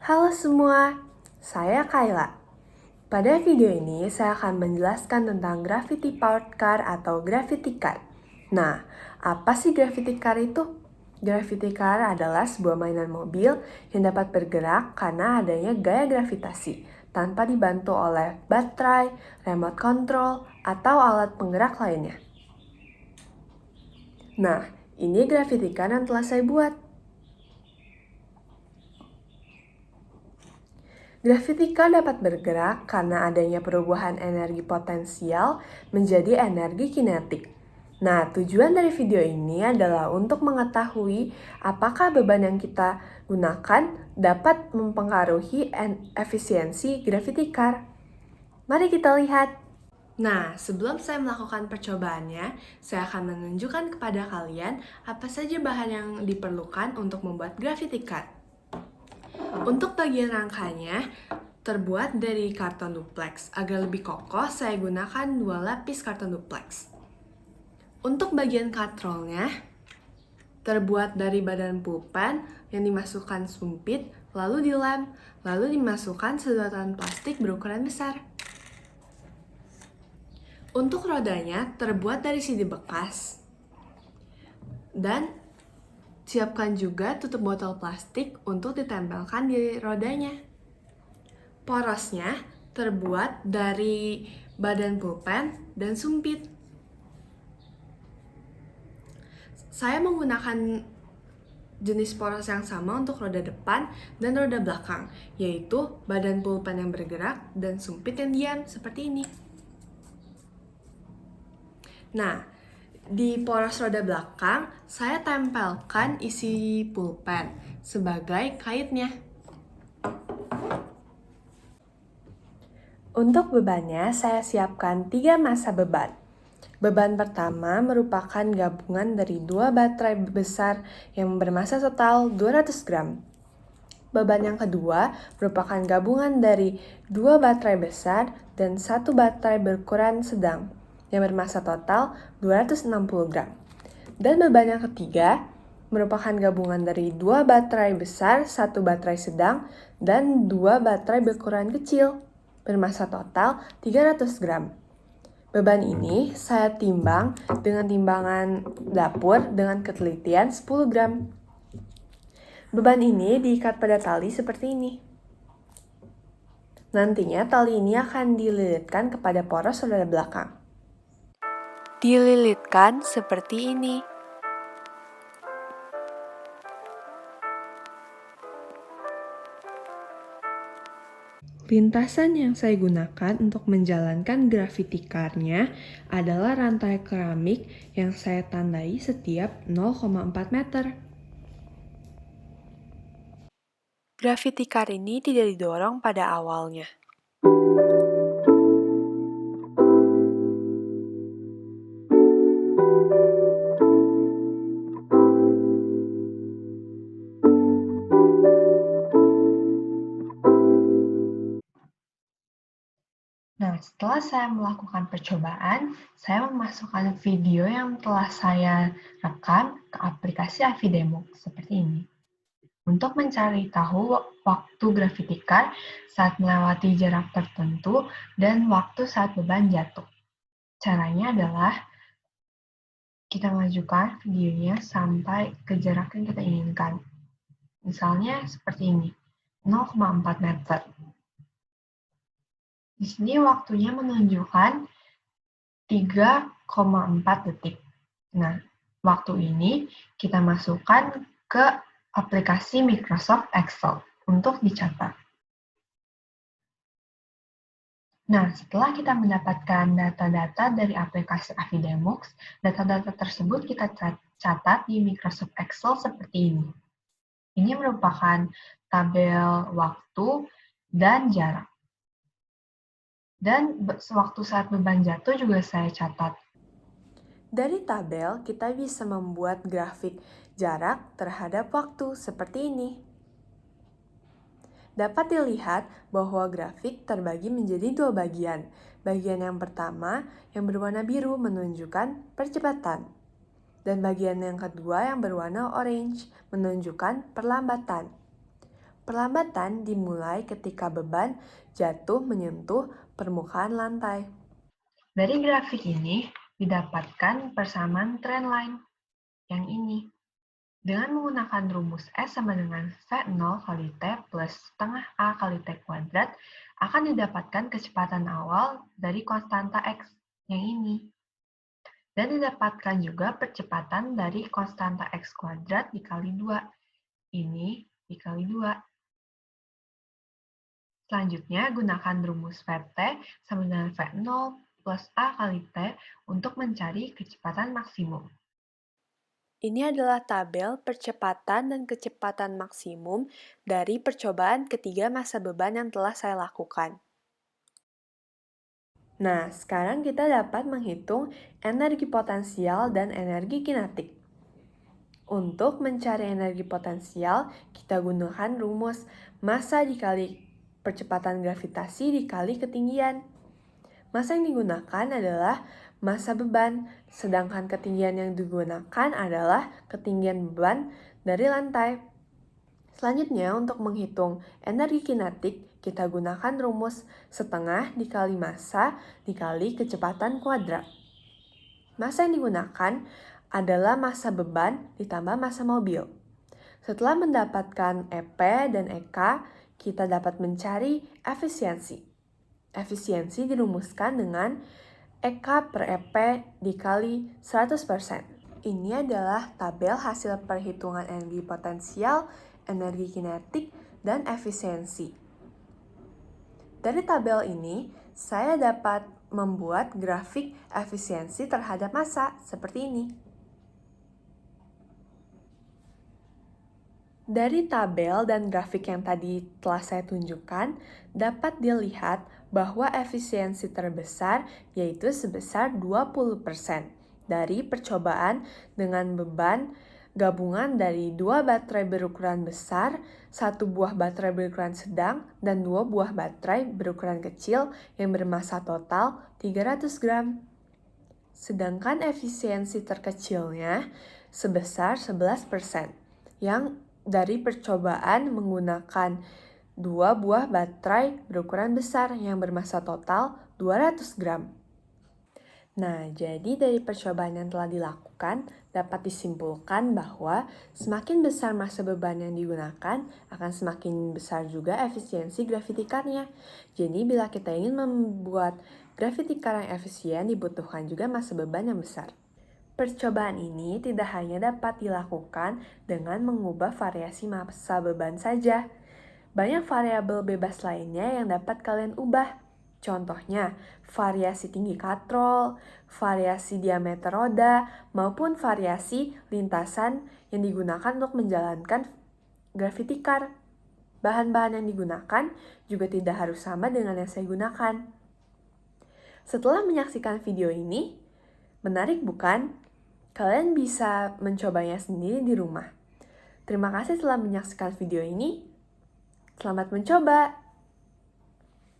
Halo semua, saya Kayla. Pada video ini saya akan menjelaskan tentang gravity powered car atau gravity car. Nah, apa sih gravity car itu? Gravity car adalah sebuah mainan mobil yang dapat bergerak karena adanya gaya gravitasi tanpa dibantu oleh baterai, remote control, atau alat penggerak lainnya. Nah, ini gravity car yang telah saya buat. Gravity car dapat bergerak karena adanya perubahan energi potensial menjadi energi kinetik. Nah, tujuan dari video ini adalah untuk mengetahui apakah beban yang kita gunakan dapat mempengaruhi efisiensi gravity car. Mari kita lihat. Nah, sebelum saya melakukan percobaannya, saya akan menunjukkan kepada kalian apa saja bahan yang diperlukan untuk membuat gravity car. Untuk bagian rangkanya, terbuat dari karton duplex. Agar lebih kokoh, saya gunakan 2 lapis karton duplex. Untuk bagian katrolnya, terbuat dari badan pulpen yang dimasukkan sumpit, lalu dilem, lalu dimasukkan sedotan plastik berukuran besar. Untuk rodanya, terbuat dari CD bekas. Dan siapkan juga tutup botol plastik untuk ditempelkan di rodanya. Porosnya terbuat dari badan pulpen dan sumpit. Saya menggunakan jenis poros yang sama untuk roda depan dan roda belakang, yaitu badan pulpen yang bergerak dan sumpit yang diam seperti ini. Nah, di poros roda belakang, saya tempelkan isi pulpen sebagai kaitnya. Untuk bebannya, saya siapkan 3 massa beban. Beban pertama merupakan gabungan dari 2 baterai besar yang bermassa total 200 gram. Beban yang kedua merupakan gabungan dari 2 baterai besar dan 1 baterai berukuran sedang yang bermassa total 260 gram. Dan beban yang ketiga merupakan gabungan dari 2 baterai besar, 1 baterai sedang, dan 2 baterai berukuran kecil bermassa total 300 gram. Beban ini saya timbang dengan timbangan dapur dengan ketelitian 10 gram. Beban ini diikat pada tali seperti ini. Nantinya tali ini akan dililitkan kepada poros roda belakang. Dililitkan seperti ini. Lintasan yang saya gunakan untuk menjalankan gravity car-nya adalah rantai keramik yang saya tandai setiap 0,4 meter. Gravity car ini tidak didorong pada awalnya. Nah, setelah saya melakukan percobaan, saya memasukkan video yang telah saya rekam ke aplikasi Avidemux seperti ini. Untuk mencari tahu waktu gravity car saat melewati jarak tertentu dan waktu saat beban jatuh. Caranya adalah kita majukan videonya sampai ke jarak yang kita inginkan. Misalnya seperti ini, 0,4 meter. Di sini waktunya menunjukkan 3,4 detik. Nah, waktu ini kita masukkan ke aplikasi Microsoft Excel untuk dicatat. Nah, setelah kita mendapatkan data-data dari aplikasi Avidemux, data-data tersebut kita catat di Microsoft Excel seperti ini. Ini merupakan tabel waktu dan jarak. Dan waktu saat beban jatuh juga saya catat. Dari tabel, kita bisa membuat grafik jarak terhadap waktu seperti ini. Dapat dilihat bahwa grafik terbagi menjadi 2 bagian. Bagian yang pertama yang berwarna biru menunjukkan percepatan. Dan bagian yang kedua yang berwarna orange menunjukkan perlambatan. Perlambatan dimulai ketika beban jatuh menyentuh permukaan lantai. Dari grafik ini didapatkan persamaan trendline yang ini. Dengan menggunakan rumus S sama dengan V0 kali T plus setengah A kali T kuadrat, akan didapatkan kecepatan awal dari konstanta X yang ini. Dan didapatkan juga percepatan dari konstanta X kuadrat dikali 2. Ini dikali 2. Selanjutnya, gunakan rumus Vt sama dengan V0 plus A kali T untuk mencari kecepatan maksimum. Ini adalah tabel percepatan dan kecepatan maksimum dari percobaan ketiga masa beban yang telah saya lakukan. Nah, sekarang kita dapat menghitung energi potensial dan energi kinetik. Untuk mencari energi potensial, kita gunakan rumus massa dikali percepatan gravitasi dikali ketinggian. Massa yang digunakan adalah massa beban, sedangkan ketinggian yang digunakan adalah ketinggian beban dari lantai. Selanjutnya, untuk menghitung energi kinetik, kita gunakan rumus setengah dikali massa dikali kecepatan kuadrat. Massa yang digunakan adalah massa beban ditambah massa mobil. Setelah mendapatkan EP dan EK, kita dapat mencari efisiensi. Efisiensi dirumuskan dengan EK per EP dikali 100%. Ini adalah tabel hasil perhitungan energi potensial, energi kinetik, dan efisiensi. Dari tabel ini, saya dapat membuat grafik efisiensi terhadap massa seperti ini. Dari tabel dan grafik yang tadi telah saya tunjukkan, dapat dilihat bahwa efisiensi terbesar yaitu sebesar 20% dari percobaan dengan beban gabungan dari 2 baterai berukuran besar, 1 buah baterai berukuran sedang, dan 2 buah baterai berukuran kecil yang bermassa total 300 gram. Sedangkan efisiensi terkecilnya sebesar 11%, yang dari percobaan menggunakan 2 buah baterai berukuran besar yang bermassa total 200 gram. Nah, jadi dari percobaan yang telah dilakukan, dapat disimpulkan bahwa semakin besar massa beban yang digunakan, akan semakin besar juga efisiensi gravity car-nya. Jadi, bila kita ingin membuat gravity car yang efisien, dibutuhkan juga massa beban yang besar. Percobaan ini tidak hanya dapat dilakukan dengan mengubah variasi massa beban saja. Banyak variabel bebas lainnya yang dapat kalian ubah. Contohnya, variasi tinggi katrol, variasi diameter roda, maupun variasi lintasan yang digunakan untuk menjalankan gravity car. Bahan-bahan yang digunakan juga tidak harus sama dengan yang saya gunakan. Setelah menyaksikan video ini, menarik bukan? Kalian bisa mencobanya sendiri di rumah. Terima kasih telah menyaksikan video ini. Selamat mencoba!